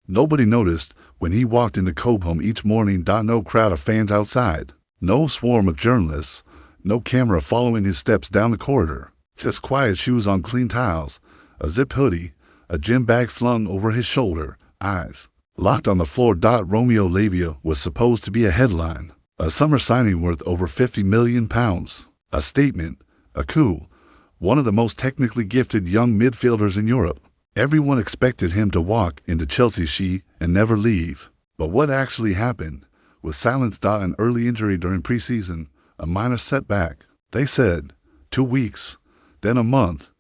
Nobody noticed when he walked into Cobham each morning. No crowd of fans outside. No swarm of journalists. No camera following his steps down the corridor. Just quiet shoes on clean tiles, a zip hoodie, a gym bag slung over his shoulder, eyes locked on the floor. Romeo Lavia was supposed to be a headline, a summer signing worth over £50 million, a statement, a coup, one of the most technically gifted young midfielders in Europe. Everyone expected him to walk into Chelsea and never leave. But what actually happened was silence. An early injury during preseason, a minor setback. They said 2 weeks, then a month,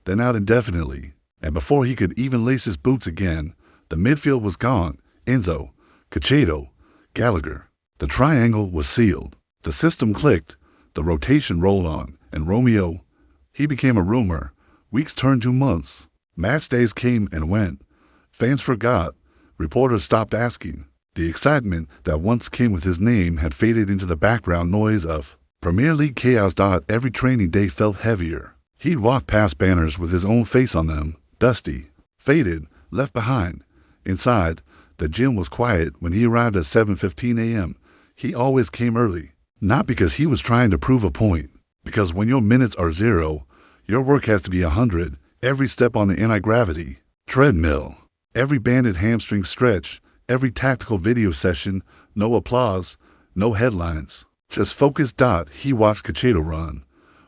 then out indefinitely. And before he could even lace his boots again, the midfield was gone. Enzo, Caicedo, Gallagher. The triangle was sealed. The system clicked, the rotation rolled on, and Romeo, he became a rumor. Weeks turned to months. Match days came and went. Fans forgot. Reporters stopped asking. The excitement that once came with his name had faded into the background noise of Premier League chaos. Every training day felt heavier. He'd walk past banners with his own face on them, dusty, faded, left behind. Inside, the gym was quiet when he arrived at 7:15 a.m. He always came early, not because he was trying to prove a point, because when your minutes are 0, your work has to be 100. Every step on the anti-gravity treadmill, every banded hamstring stretch, every tactical video session, no applause, no headlines, just focus. He watched Caicedo run,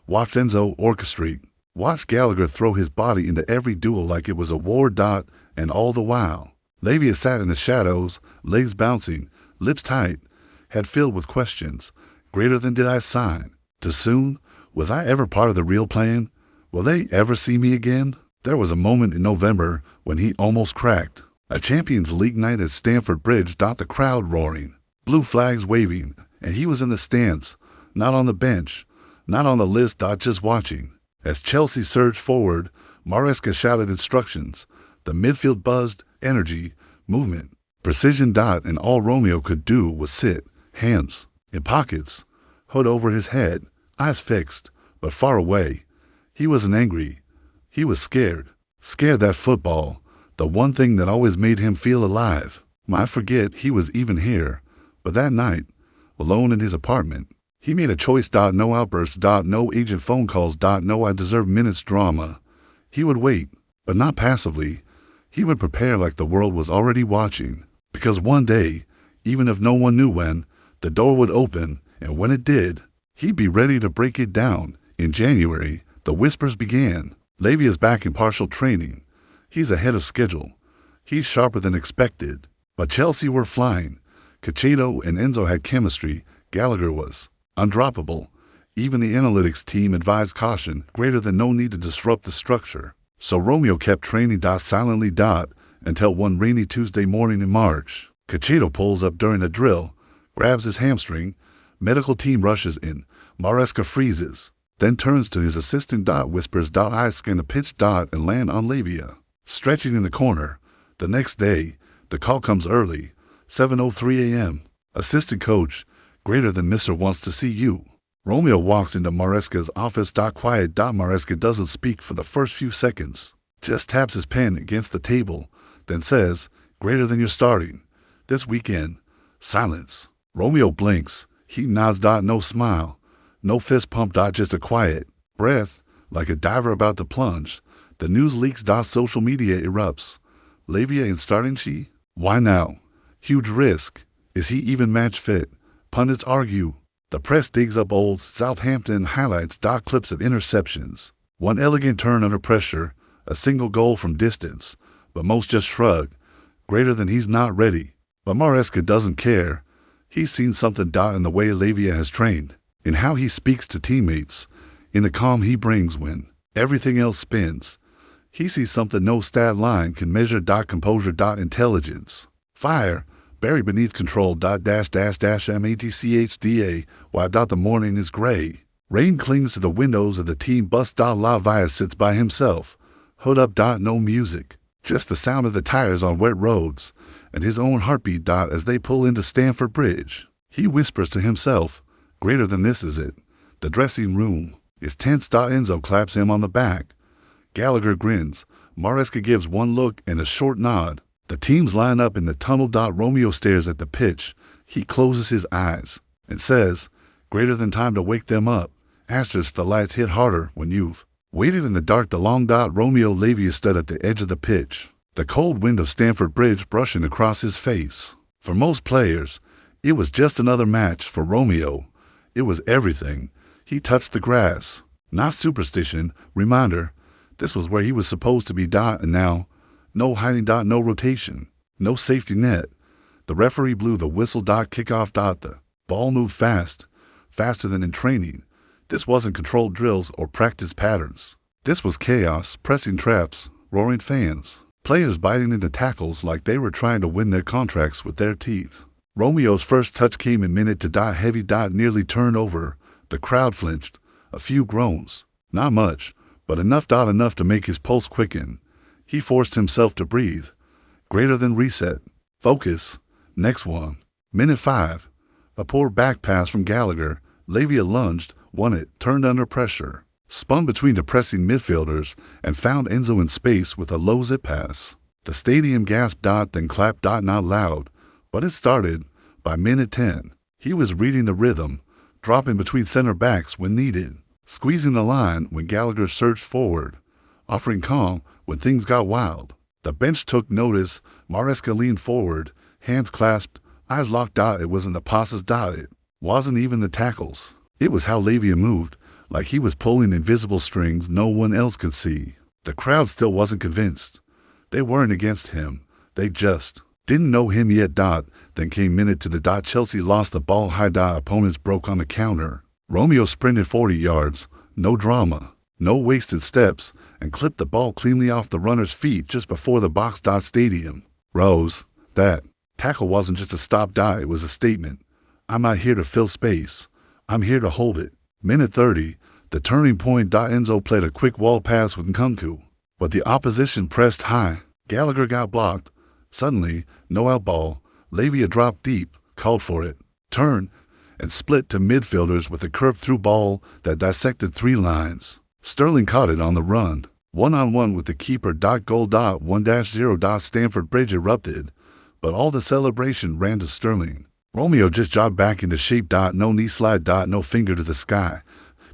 watched Enzo orchestrate, watched Gallagher throw his body into every duel like it was a war. And all the while, Lavia sat in the shadows, legs bouncing, lips tight, head filled with questions. Greater than did I sign? Too soon? Was I ever part of the real plan? Will they ever see me again? There was a moment in November when he almost cracked. A Champions League night at Stamford Bridge. The crowd roaring, blue flags waving, and he was in the stands, not on the bench, not on the list. Just watching. As Chelsea surged forward, Maresca shouted instructions. The midfield buzzed, energy, movement, precision. And all Romeo could do was sit, hands in pockets, hood over his head, eyes fixed, but far away. He wasn't angry. He was scared. Scared that football, the one thing that always made him feel alive. I forget he was even here. But that night, alone in his apartment, he made a choice. No outbursts. No agent phone calls. No I deserve minutes drama. He would wait, but not passively. He would prepare like the world was already watching. Because one day, even if no one knew when, the door would open, and when it did, he'd be ready to break it down. In January, the whispers began. Lavia's back in partial training. He's ahead of schedule. He's sharper than expected. But Chelsea were flying. Caicedo and Enzo had chemistry. Gallagher was undroppable. Even the analytics team advised caution, greater than no need to disrupt the structure. So Romeo kept training. Silently. Until one rainy Tuesday morning in March. Caicedo pulls up during a drill, grabs his hamstring. Medical team rushes in. Maresca freezes. Then turns to his assistant. Whispers. I scan the pitch. And land on Lavia, stretching in the corner. The next day, the call comes early, 7:03 a.m. Assistant coach, greater than Mr. wants to see you. Romeo walks into Maresca's office. Quiet. Maresca doesn't speak for the first few seconds, just taps his pen against the table, then says, greater than you're starting. This weekend. Silence. Romeo blinks. He nods. No smile. No fist pump. Just a quiet breath, like a diver about to plunge. The news leaks. Social media erupts. Lavia in starting. Why now? Huge risk. Is he even match fit? Pundits argue. The press digs up old Southampton highlights. Clips of interceptions. One elegant turn under pressure. A single goal from distance. But most just shrug. Greater than he's not ready. But Maresca doesn't care. He's seen something. In the way Lavia has trained. In how he speaks to teammates, in the calm he brings when everything else spins. He sees something no stat line can measure. Composure. Intelligence. Fire, buried beneath control. Matchda. While the morning is gray. Rain clings to the windows of the team bus. Lavia sits by himself, hood up. No music, just the sound of the tires on wet roads, and his own heartbeat. As they pull into Stamford Bridge. He whispers to himself, greater than this is it. The dressing room is tense. Enzo claps him on the back. Gallagher grins. Maresca gives one look and a short nod. The teams line up in the tunnel. Romeo stares at the pitch. He closes his eyes and says, greater than time to wake them up. Asterisk, the lights hit harder when you've waited in the dark. The long. Romeo Lavia stood at the edge of the pitch, the cold wind of Stamford Bridge brushing across his face. For most players, it was just another match. For Romeo, it was everything. He touched the grass. Not superstition, reminder. This was where he was supposed to be. And now, no hiding. No rotation, no safety net. The referee blew the whistle. Kickoff. The ball moved fast, faster than in training. This wasn't controlled drills or practice patterns. This was chaos, pressing traps, roaring fans, players biting into tackles like they were trying to win their contracts with their teeth. Romeo's first touch came in minute to. Heavy. Nearly turned over. The crowd flinched. A few groans. Not much, but enough. Enough to make his pulse quicken. He forced himself to breathe. Greater than reset. Focus. Next one. Minute 5. A poor back pass from Gallagher. Lavia lunged, won it, turned under pressure, spun between the pressing midfielders, and found Enzo in space with a low zip pass. The stadium gasped. Then clapped. Not loud, but it started. By minute 10, he was reading the rhythm, dropping between center backs when needed, squeezing the line when Gallagher surged forward, offering calm when things got wild. The bench took notice. Maresca leaned forward, hands clasped, eyes locked. It wasn't the passes. It wasn't even the tackles. It was how Lavia moved, like he was pulling invisible strings no one else could see. The crowd still wasn't convinced. They weren't against him. They just didn't know him yet. Then came minute to the. Chelsea lost the ball high. Opponents broke on the counter. Romeo sprinted 40 yards. No drama, no wasted steps, and clipped the ball cleanly off the runner's feet just before the box. Stadium rose. That tackle wasn't just a stop. It was a statement. I'm not here to fill space. I'm here to hold it. Minute 30, the turning point. Enzo played a quick wall pass with Nkunku, but the opposition pressed high. Gallagher got blocked. Suddenly, no out ball. Lavia dropped deep, called for it, turned, and split to midfielders with a curved through ball that dissected 3 lines. Sterling caught it on the run, one-on-one with the keeper. Goal. 1-0. Stamford Bridge erupted, but all the celebration ran to Sterling. Romeo just jogged back into shape. No knee slide. No finger to the sky,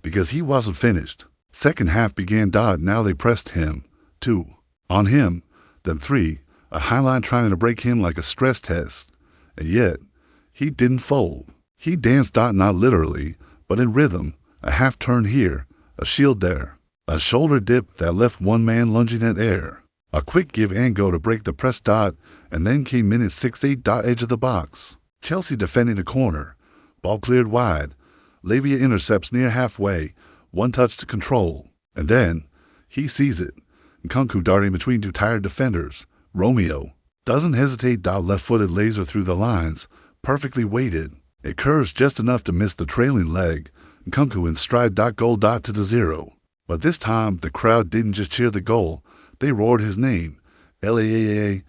because he wasn't finished. Second half began. Now they pressed him. 2 on him, then 3, a highline trying to break him like a stress test. And yet, he didn't fold. He danced. Not literally, but in rhythm. A half turn here, a shield there, a shoulder dip that left one man lunging at air, a quick give and go to break the press. And then came minute 6-8. Edge of the box. Chelsea defending the corner. Ball cleared wide. Lavia intercepts near halfway. 1 touch to control. And then, he sees it. Nkunku darting between 2 tired defenders. Romeo doesn't hesitate. Left-footed laser through the lines. Perfectly weighted. It curves just enough to miss the trailing leg. Nkunku in stride. Goal. To the 0. But this time, the crowd didn't just cheer the goal. They roared his name. Lavia,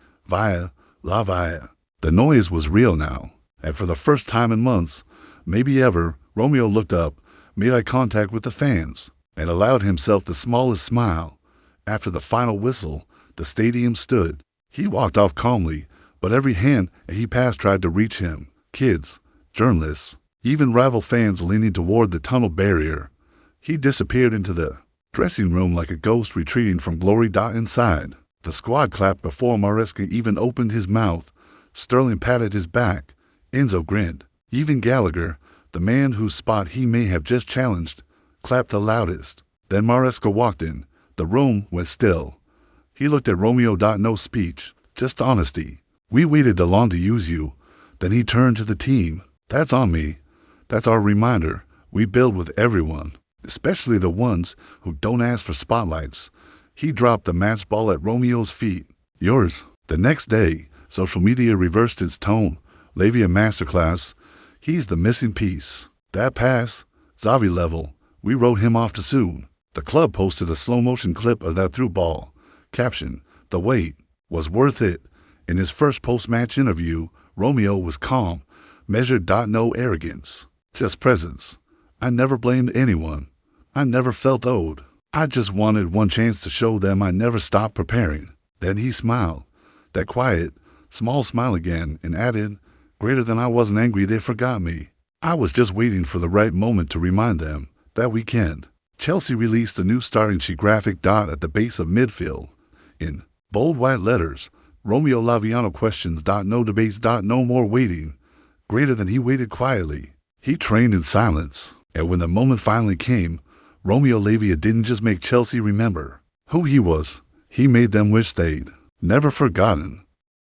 Lavia. The noise was real now. And for the first time in months, maybe ever, Romeo looked up, made eye contact with the fans, and allowed himself the smallest smile. After the final whistle, the stadium stood. He walked off calmly, but every hand he passed tried to reach him. Kids, journalists, even rival fans leaning toward the tunnel barrier. He disappeared into the dressing room like a ghost retreating from glory. Inside, the squad clapped before Maresca even opened his mouth. Sterling patted his back. Enzo grinned. Even Gallagher, the man whose spot he may have just challenged, clapped the loudest. Then Maresca walked in. The room went still. He looked at Romeo. No speech, just honesty. We waited too long to use you. Then he turned to the team. That's on me. That's our reminder. We build with everyone, especially the ones who don't ask for spotlights. He dropped the match ball at Romeo's feet. Yours. The next day, social media reversed its tone. Lavia masterclass. He's the missing piece. That pass, Xavi level. We wrote him off too soon. The club posted a slow-motion clip of that through ball. Caption, the wait was worth it. In his first post-match interview, Romeo was calm, measured. No arrogance, just presence. I never blamed anyone. I never felt owed. I just wanted one chance to show them I never stopped preparing. Then he smiled. That quiet, small smile again, and added, greater than I wasn't angry they forgot me. I was just waiting for the right moment to remind them. That weekend, Chelsea released a new starting sheet graphic dot at the base of midfield. In bold white letters, Romeo Lavia questions. No debates. No more waiting. Greater than he waited quietly. He trained in silence. And when the moment finally came, Romeo Lavia didn't just make Chelsea remember who he was. He made them wish they'd never forgotten.